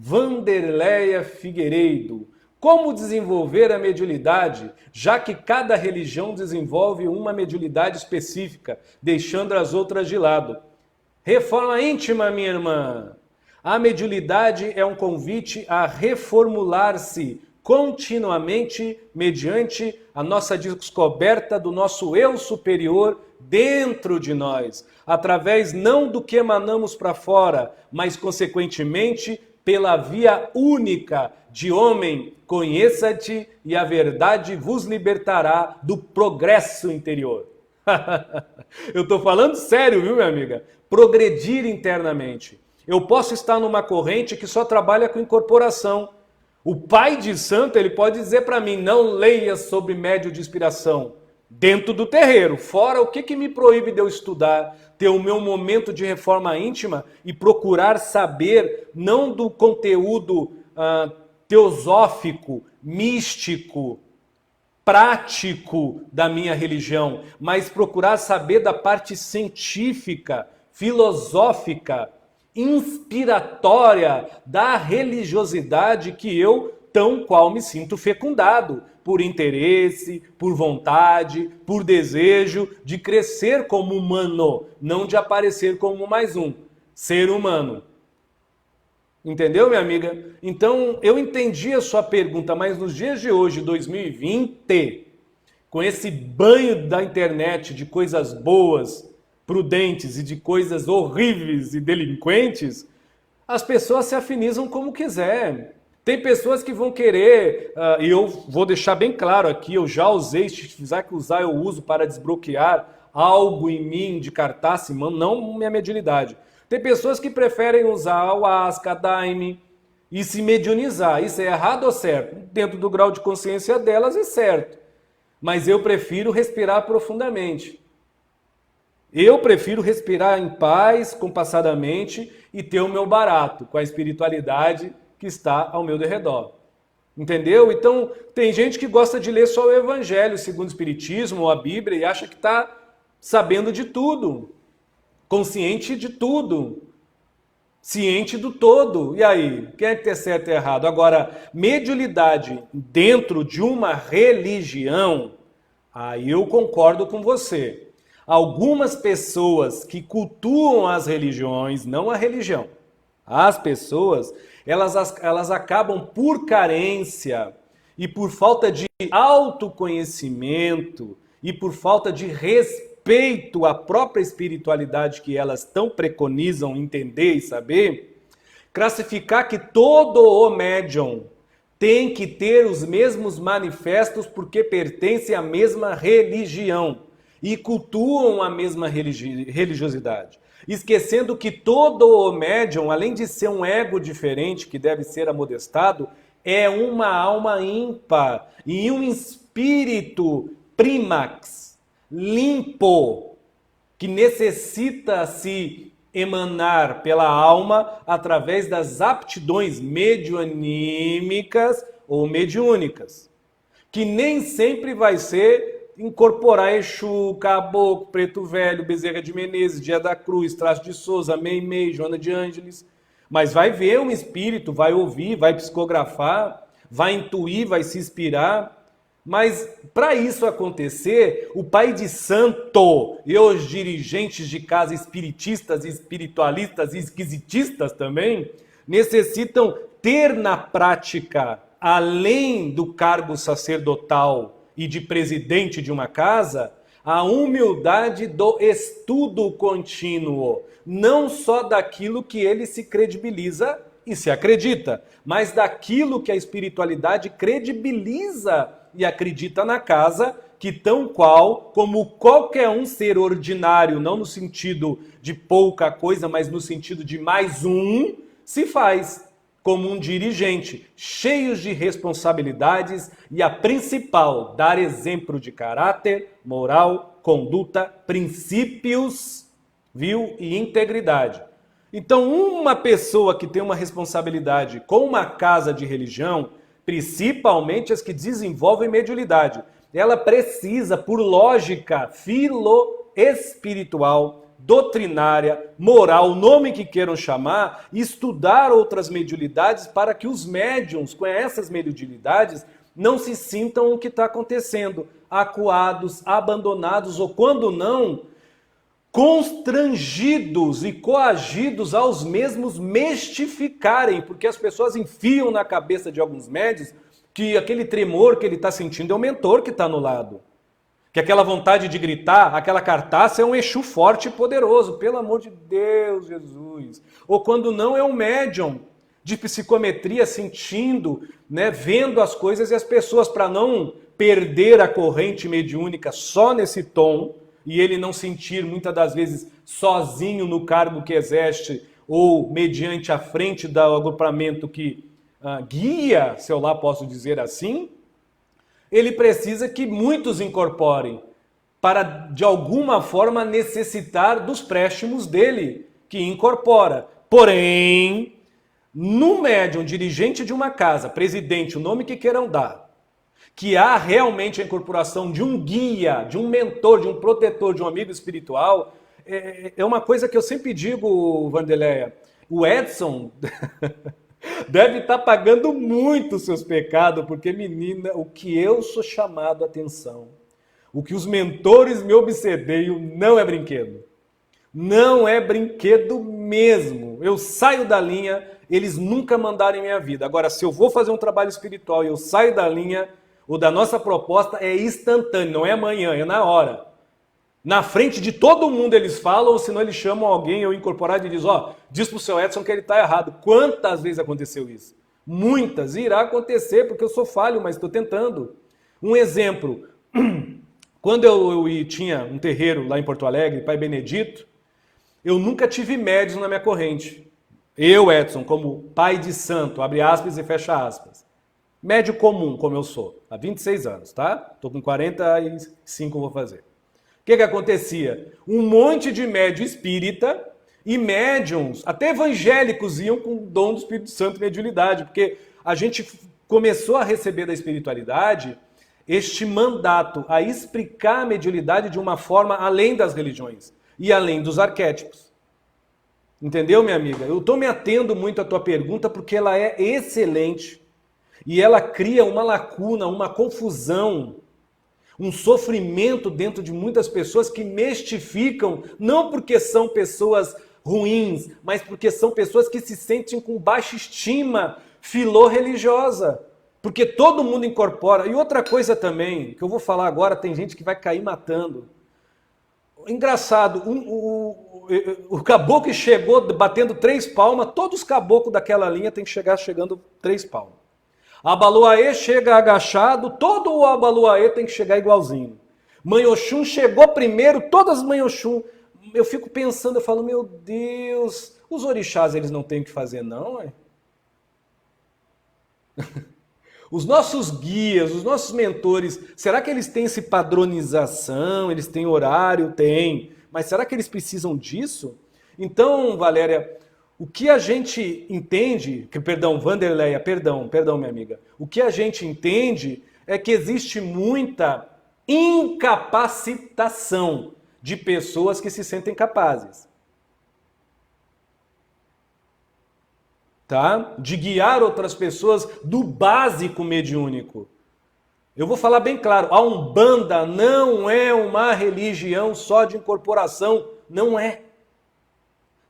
Vanderleia Figueiredo. Como desenvolver a mediunidade, já que cada religião desenvolve uma mediunidade específica, deixando as outras de lado? Reforma íntima, minha irmã. A mediunidade é um convite a reformular-se continuamente mediante a nossa descoberta do nosso eu superior dentro de nós, através não do que emanamos para fora, mas consequentemente pela via única de homem, conheça-te e a verdade vos libertará do progresso interior. Eu estou falando sério, viu, minha amiga? Progredir internamente. Eu posso estar numa corrente que só trabalha com incorporação. O pai de santo, ele pode dizer para mim, não leia sobre médio de inspiração. Dentro do terreiro, fora, o que me proíbe de eu estudar, ter o meu momento de reforma íntima e procurar saber, não do conteúdo teosófico, místico, prático da minha religião, mas procurar saber da parte científica, filosófica, inspiratória da religiosidade que eu, tão qual me sinto fecundado, por interesse, por vontade, por desejo de crescer como humano, não de aparecer como mais um ser humano. Entendeu, minha amiga? Então, eu entendi a sua pergunta, mas nos dias de hoje, 2020, com esse banho da internet de coisas boas, prudentes e de coisas horríveis e delinquentes, as pessoas se afinizam como quiser. Tem pessoas que vão querer, e eu vou deixar bem claro aqui, eu já usei, se precisar que usar, eu uso para desbloquear algo em mim de cartaz, não minha mediunidade. Tem pessoas que preferem usar o ayahuasca, a daime e se mediunizar. Isso é errado ou certo? Dentro do grau de consciência delas é certo. Mas eu prefiro respirar profundamente. Eu prefiro respirar em paz, compassadamente e ter o meu barato com a espiritualidade que está ao meu derredor. Entendeu? Então, tem gente que gosta de ler só o Evangelho segundo o Espiritismo ou a Bíblia e acha que está sabendo de tudo, consciente de tudo, ciente do todo. E aí? Quem é que tem certo e errado? Agora, mediunidade dentro de uma religião, aí eu concordo com você. Algumas pessoas que cultuam as religiões, não a religião, as pessoas, elas acabam por carência e por falta de autoconhecimento e por falta de respeito à própria espiritualidade que elas tão preconizam entender e saber, classificar que todo o médium tem que ter os mesmos manifestos porque pertence à mesma religião e cultuam a mesma religiosidade. Esquecendo que todo o médium, além de ser um ego diferente que deve ser amodestado, é uma alma ímpar e um espírito prímax, limpo, que necessita se emanar pela alma através das aptidões medianímicas ou mediúnicas, que nem sempre vai ser incorporar Exu, Caboclo, Preto Velho, Bezerra de Menezes, Dia da Cruz, Traço de Souza, Meimei, Joana de Ângeles. Mas vai ver um espírito, vai ouvir, vai psicografar, vai intuir, vai se inspirar. Mas para isso acontecer, o pai de santo e os dirigentes de casa espiritistas, espiritualistas e esquisitistas também, necessitam ter na prática, além do cargo sacerdotal e de presidente de uma casa, a humildade do estudo contínuo, não só daquilo que ele se credibiliza e se acredita, mas daquilo que a espiritualidade credibiliza e acredita na casa, que tão qual como qualquer um ser ordinário, não no sentido de pouca coisa, mas no sentido de mais um, se faz. Como um dirigente, cheios de responsabilidades e a principal, dar exemplo de caráter, moral, conduta, princípios, viu, e integridade. Então, uma pessoa que tem uma responsabilidade com uma casa de religião, principalmente as que desenvolvem mediunidade, ela precisa, por lógica filoespiritual, doutrinária, moral, o nome que queiram chamar, estudar outras mediunidades para que os médiuns com essas mediunidades não se sintam o que está acontecendo, acuados, abandonados ou, quando não, constrangidos e coagidos aos mesmos mistificarem, porque as pessoas enfiam na cabeça de alguns médiuns que aquele tremor que ele está sentindo é o mentor que está no lado. Que aquela vontade de gritar, aquela cartaça é um Exu forte e poderoso. Pelo amor de Deus, Jesus. Ou quando não, é um médium de psicometria sentindo, né, vendo as coisas e as pessoas, para não perder a corrente mediúnica só nesse tom, e ele não sentir muitas das vezes sozinho no cargo que exerce ou mediante a frente do agrupamento que guia, se eu lá posso dizer assim, ele precisa que muitos incorporem para, de alguma forma, necessitar dos préstimos dele, que incorpora. Porém, no médium, dirigente de uma casa, presidente, o nome que queiram dar, que há realmente a incorporação de um guia, de um mentor, de um protetor, de um amigo espiritual, é uma coisa que eu sempre digo, Vanderleia, o Edson deve estar pagando muito os seus pecados, porque, menina, o que eu sou chamado a atenção, o que os mentores me obsedeiam, não é brinquedo. Não é brinquedo mesmo. Eu saio da linha, eles nunca mandaram em minha vida. Agora, se eu vou fazer um trabalho espiritual e eu saio da linha, o da nossa proposta é instantâneo, não é amanhã, é na hora. Na frente de todo mundo eles falam, ou senão eles chamam alguém, eu incorporado e diz, diz pro seu Edson que ele está errado. Quantas vezes aconteceu isso? Muitas. Irá acontecer, porque eu sou falho, mas estou tentando. Um exemplo, quando eu tinha um terreiro lá em Porto Alegre, Pai Benedito, eu nunca tive médios na minha corrente. Eu, Edson, como pai de santo, abre aspas e fecha aspas. Médio comum, como eu sou, há 26 anos, tá? Estou com 45, vou fazer. O que acontecia? Um monte de médium espírita e médiums, até evangélicos, iam com o dom do Espírito Santo e mediunidade, porque a gente começou a receber da espiritualidade este mandato a explicar a mediunidade de uma forma além das religiões e além dos arquétipos. Entendeu, minha amiga? Eu estou me atendo muito à tua pergunta porque ela é excelente e ela cria uma lacuna, uma confusão, um sofrimento dentro de muitas pessoas que mistificam, não porque são pessoas ruins, mas porque são pessoas que se sentem com baixa estima filorreligiosa. Porque todo mundo incorpora. E outra coisa também, que eu vou falar agora, tem gente que vai cair matando. Engraçado, o caboclo que chegou batendo 3 palmas, todos os caboclos daquela linha tem que chegar chegando 3 palmas. Abaloaê chega agachado, todo o Abaloaê tem que chegar igualzinho. Mãe Oxum chegou primeiro, todas as Mãe Oxum. Eu fico pensando, eu falo, meu Deus, os orixás eles não têm o que fazer não, é? Os nossos guias, os nossos mentores, será que eles têm essa padronização, eles têm horário? Tem. Mas será que eles precisam disso? Então, Valéria, o que a gente entende, Vanderleia, perdão, minha amiga. O que a gente entende é que existe muita incapacitação de pessoas que se sentem capazes. Tá? De guiar outras pessoas do básico mediúnico. Eu vou falar bem claro, a Umbanda não é uma religião só de incorporação, não é.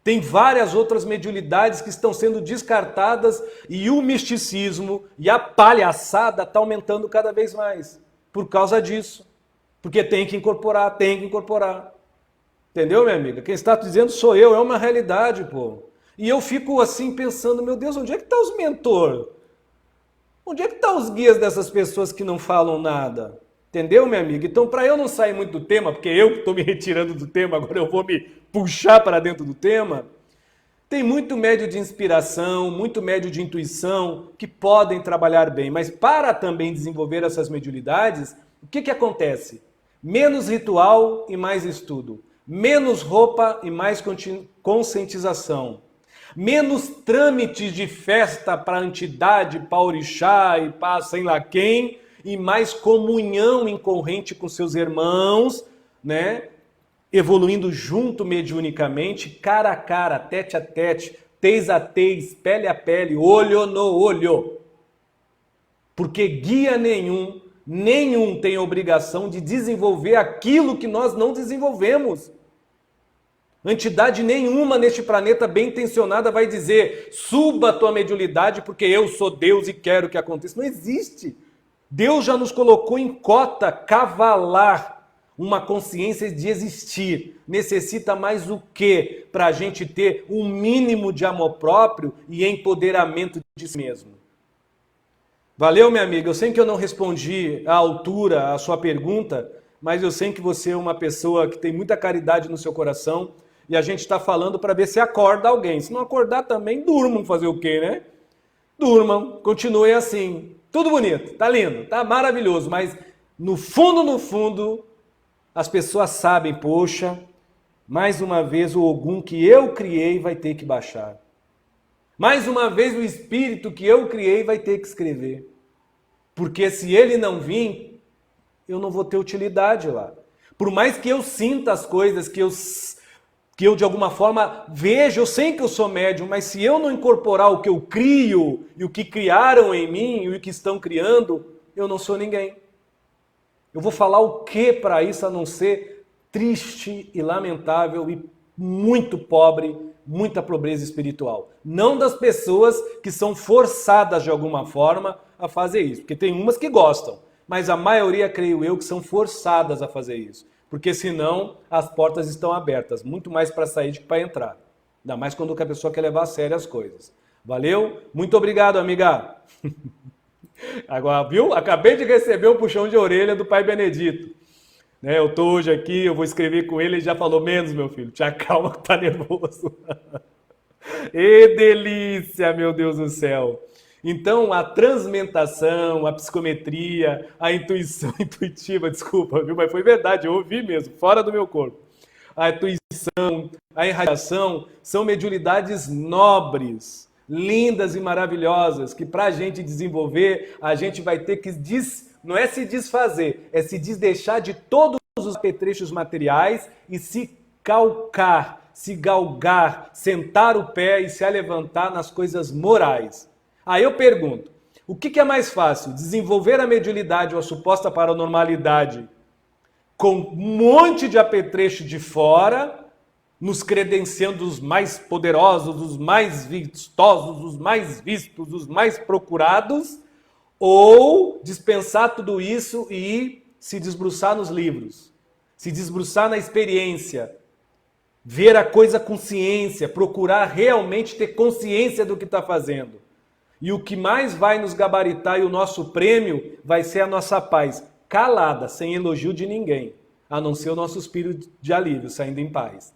Tem várias outras mediunidades que estão sendo descartadas e o misticismo e a palhaçada está aumentando cada vez mais por causa disso. Porque tem que incorporar, Entendeu, minha amiga? Quem está dizendo sou eu, é uma realidade, pô. E eu fico assim pensando, meu Deus, onde é que estão os mentores? Onde é que estão os guias dessas pessoas que não falam nada? Entendeu, minha amiga? Então, para eu não sair muito do tema, porque eu que estou me retirando do tema, agora eu vou me puxar para dentro do tema, tem muito médio de inspiração, muito médio de intuição, que podem trabalhar bem, mas para também desenvolver essas mediunidades, o que acontece? Menos ritual e mais estudo. Menos roupa e mais conscientização. Menos trâmites de festa para entidade, para orixá e para sei lá quem, e mais comunhão em corrente com seus irmãos, né? evoluindo junto mediunicamente, cara a cara, tete a tete, tez a tez, pele a pele, olho no olho. Porque guia nenhum tem obrigação de desenvolver aquilo que nós não desenvolvemos. Entidade nenhuma neste planeta bem intencionada vai dizer: suba a tua mediunidade porque eu sou Deus e quero que aconteça. Não existe. Deus já nos colocou em cota cavalar uma consciência de existir. Necessita mais o quê para a gente ter um mínimo de amor próprio e empoderamento de si mesmo? Valeu, minha amiga. Eu sei que eu não respondi à altura a sua pergunta, mas eu sei que você é uma pessoa que tem muita caridade no seu coração e a gente está falando para ver se acorda alguém. Se não acordar também, durmam, fazer o quê, né? Durmam, continuem assim. Tudo bonito, tá lindo, tá maravilhoso, mas no fundo, as pessoas sabem, poxa, mais uma vez o Ogum que eu criei vai ter que baixar. Mais uma vez o espírito que eu criei vai ter que escrever. Porque se ele não vir, eu não vou ter utilidade lá. Por mais que eu sinta as coisas, que eu de alguma forma vejo, eu sei que eu sou médium, mas se eu não incorporar o que eu crio e o que criaram em mim e o que estão criando, eu não sou ninguém. Eu vou falar o que para isso a não ser triste e lamentável e muito pobre, muita pobreza espiritual. Não das pessoas que são forçadas de alguma forma a fazer isso, porque tem umas que gostam, mas a maioria, creio eu, que são forçadas a fazer isso. Porque senão as portas estão abertas, muito mais para sair do que para entrar. Ainda mais quando a pessoa quer levar a sério as coisas. Valeu? Muito obrigado, amiga. Agora, viu? Acabei de receber um puxão de orelha do Pai Benedito. Eu estou hoje aqui, eu vou escrever com ele, ele já falou: menos, meu filho, te acalma que tá nervoso. E delícia, meu Deus do céu. Então, a transmentação, a psicometria, a intuição intuitiva, desculpa, viu? Mas foi verdade, eu ouvi mesmo, fora do meu corpo. A intuição, a irradiação são mediunidades nobres, lindas e maravilhosas, que para a gente desenvolver, a gente vai ter que, não é se desfazer, é se desdeixar de todos os apetrechos materiais e se calcar, se galgar, sentar o pé e se alevantar nas coisas morais. Aí eu pergunto, o que é mais fácil? Desenvolver a mediunidade ou a suposta paranormalidade com um monte de apetrecho de fora, nos credenciando os mais poderosos, os mais vistosos, os mais vistos, os mais procurados, ou dispensar tudo isso e se desbruçar nos livros, se desbruçar na experiência, ver a coisa com ciência, procurar realmente ter consciência do que está fazendo. E o que mais vai nos gabaritar e o nosso prêmio vai ser a nossa paz, calada, sem elogio de ninguém, a não ser o nosso espírito de alívio, saindo em paz.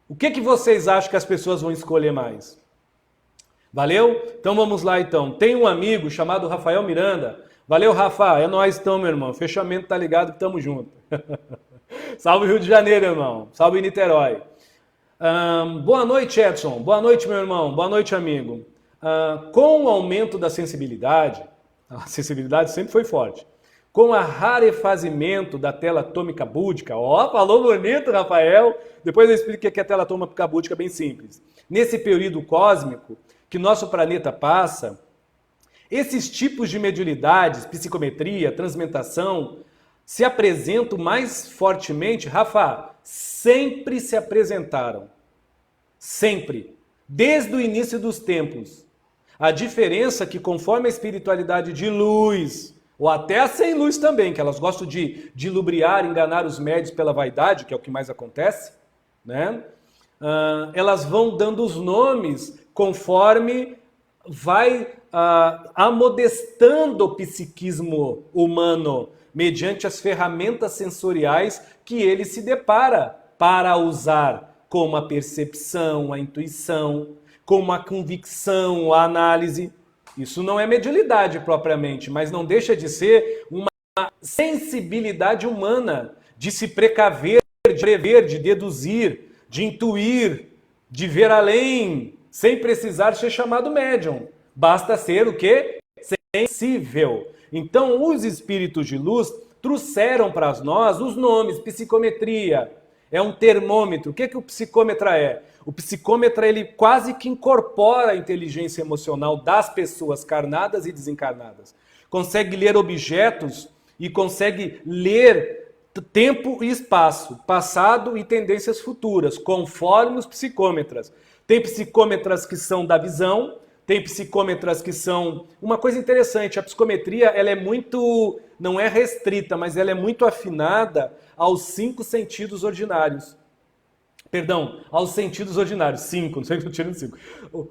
O que vocês acham que as pessoas vão escolher mais? Valeu? Então vamos lá então. Tem um amigo chamado Rafael Miranda. Valeu, Rafa, é nós então, meu irmão. Fechamento, tá ligado que tamo junto. Salve Rio de Janeiro, irmão. Salve Niterói. Boa noite, Edson. Boa noite, meu irmão. Boa noite, amigo. Com o aumento da sensibilidade, a sensibilidade sempre foi forte, com o rarefazimento da tela atômica búdica, falou bonito, Rafael, depois eu explico o que é a tela atômica búdica, bem simples. Nesse período cósmico que nosso planeta passa, esses tipos de mediunidades, psicometria, transmutação, se apresentam mais fortemente, Rafa, sempre se apresentaram. Sempre. Desde o início dos tempos. A diferença é que conforme a espiritualidade de luz, ou até a sem luz também, que elas gostam de lubriar, enganar os médios pela vaidade, que é o que mais acontece, né? Elas vão dando os nomes conforme vai amodestando o psiquismo humano, mediante as ferramentas sensoriais que ele se depara para usar, como a percepção, a intuição, como a convicção, a análise. Isso não é mediunidade propriamente, mas não deixa de ser uma sensibilidade humana de se precaver, de prever, de deduzir, de intuir, de ver além, sem precisar ser chamado médium. Basta ser o quê? Sensível. Então, os espíritos de luz trouxeram para nós os nomes, psicometria. é um termômetro. O que o psicômetro é? O psicômetro, ele quase que incorpora a inteligência emocional das pessoas carnadas e desencarnadas. Consegue ler objetos e consegue ler tempo e espaço, passado e tendências futuras, conforme os psicômetros. Tem psicômetros que são da visão, tem psicômetros que são... Uma coisa interessante, a psicometria, ela é muito... não é restrita, mas ela é muito afinada aos 5 sentidos ordinários. Perdão, aos sentidos ordinários. 5, não sei se eu tirando 5.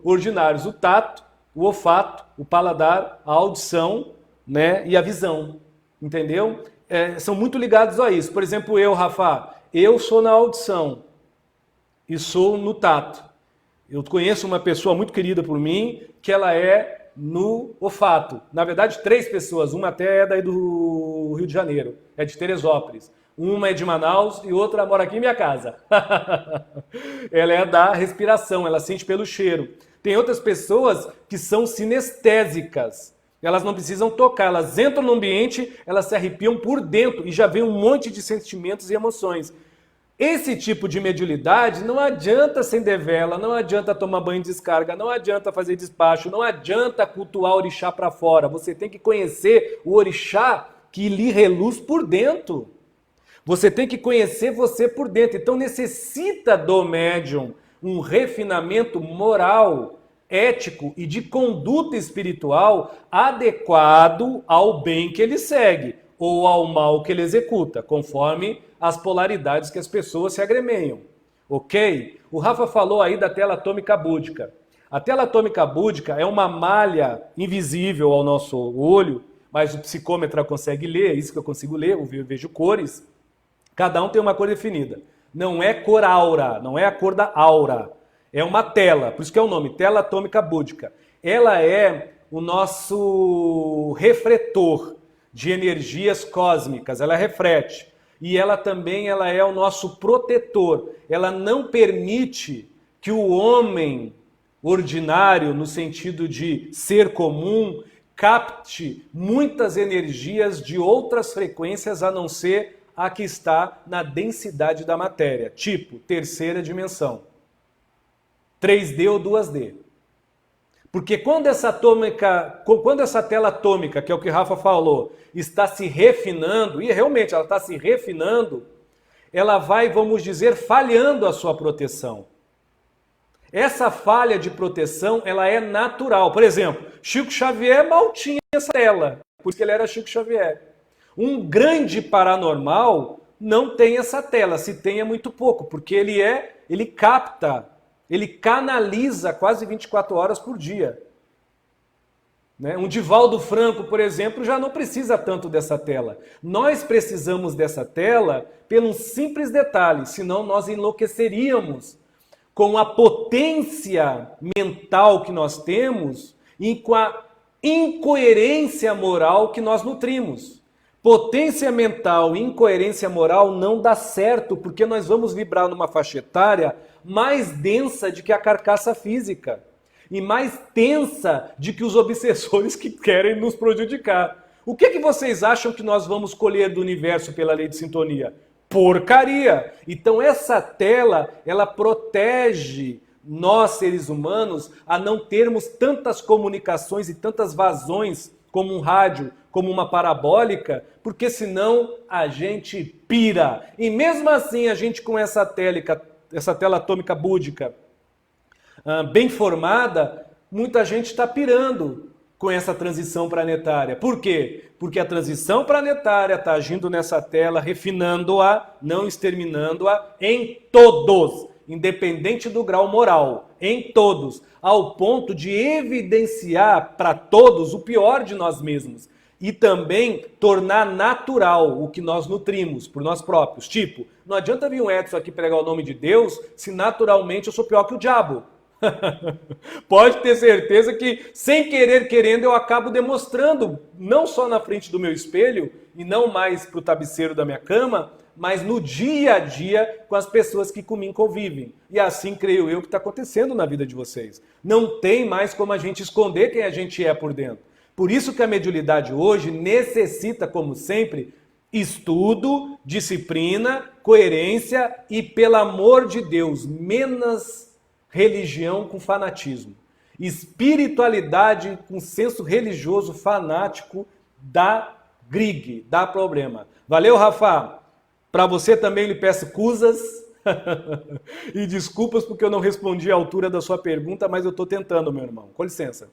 Ordinários, o tato, o olfato, o paladar, a audição, né, e a visão. Entendeu? São muito ligados a isso. Por exemplo, eu, Rafa, eu sou na audição e sou no tato. Eu conheço uma pessoa muito querida por mim, que ela é no olfato. Na verdade, 3 pessoas. Uma até é daí do Rio de Janeiro, é de Teresópolis. Uma é de Manaus e outra mora aqui em minha casa. Ela é da respiração, ela sente pelo cheiro. Tem outras pessoas que são sinestésicas. Elas não precisam tocar, elas entram no ambiente, elas se arrepiam por dentro e já vem um monte de sentimentos e emoções. Esse tipo de mediunidade não adianta acender vela, não adianta tomar banho de descarga, não adianta fazer despacho, não adianta cultuar o orixá para fora. Você tem que conhecer o orixá que lhe reluz por dentro. Você tem que conhecer você por dentro. Então necessita do médium um refinamento moral, ético e de conduta espiritual adequado ao bem que ele segue ou ao mal que ele executa, conforme as polaridades que as pessoas se agremeiam. Ok? O Rafa falou aí da tela atômica búdica. A tela atômica búdica é uma malha invisível ao nosso olho, mas o psicômetro consegue ler, é isso que eu consigo ler, eu vejo cores. Cada um tem uma cor definida. Não é cor aura, não é a cor da aura. É uma tela, por isso que é o nome, tela atômica búdica. Ela é o nosso refletor de energias cósmicas, ela reflete. E ela também é o nosso protetor. Ela não permite que o homem ordinário, no sentido de ser comum, capte muitas energias de outras frequências a não ser a que está na densidade da matéria, tipo terceira dimensão, 3D ou 2D. Porque quando essa tela atômica, que é o que o Rafa falou, está se refinando, e realmente ela está se refinando, ela vai, vamos dizer, falhando a sua proteção. Essa falha de proteção, ela é natural. Por exemplo, Chico Xavier mal tinha essa tela, por isso que ele era Chico Xavier. Um grande paranormal não tem essa tela, se tem é muito pouco, porque ele capta, ele canaliza quase 24 horas por dia. Um Divaldo Franco, por exemplo, já não precisa tanto dessa tela. Nós precisamos dessa tela pelo um simples detalhe, senão nós enlouqueceríamos com a potência mental que nós temos e com a incoerência moral que nós nutrimos. Potência mental e incoerência moral não dá certo, porque nós vamos vibrar numa faixa etária mais densa do que a carcaça física e mais tensa do que os obsessores que querem nos prejudicar. O que vocês acham que nós vamos colher do universo pela lei de sintonia? Porcaria! Então essa tela, ela protege nós, seres humanos, a não termos tantas comunicações e tantas vazões como um rádio, como uma parabólica, porque senão a gente pira. E mesmo assim, a gente com essa tela atômica búdica bem formada, muita gente está pirando com essa transição planetária. Por quê? Porque a transição planetária está agindo nessa tela, refinando-a, não exterminando-a, em todos, independente do grau moral, em todos, ao ponto de evidenciar para todos o pior de nós mesmos e também tornar natural o que nós nutrimos por nós próprios. Tipo, não adianta vir um Edson aqui pregar o nome de Deus se naturalmente eu sou pior que o diabo. Pode ter certeza que, sem querer, querendo, eu acabo demonstrando, não só na frente do meu espelho, e não mais para o travesseiro da minha cama, mas no dia a dia com as pessoas que comigo convivem. E assim, creio eu, que está acontecendo na vida de vocês. Não tem mais como a gente esconder quem a gente é por dentro. Por isso que a mediunidade hoje necessita, como sempre, Estudo, disciplina, coerência e, pelo amor de Deus, menos religião com fanatismo. Espiritualidade com senso religioso fanático dá grigue, dá problema. Valeu, Rafa? Para você também lhe peço cusas e desculpas porque eu não respondi à altura da sua pergunta, mas eu estou tentando, meu irmão. Com licença.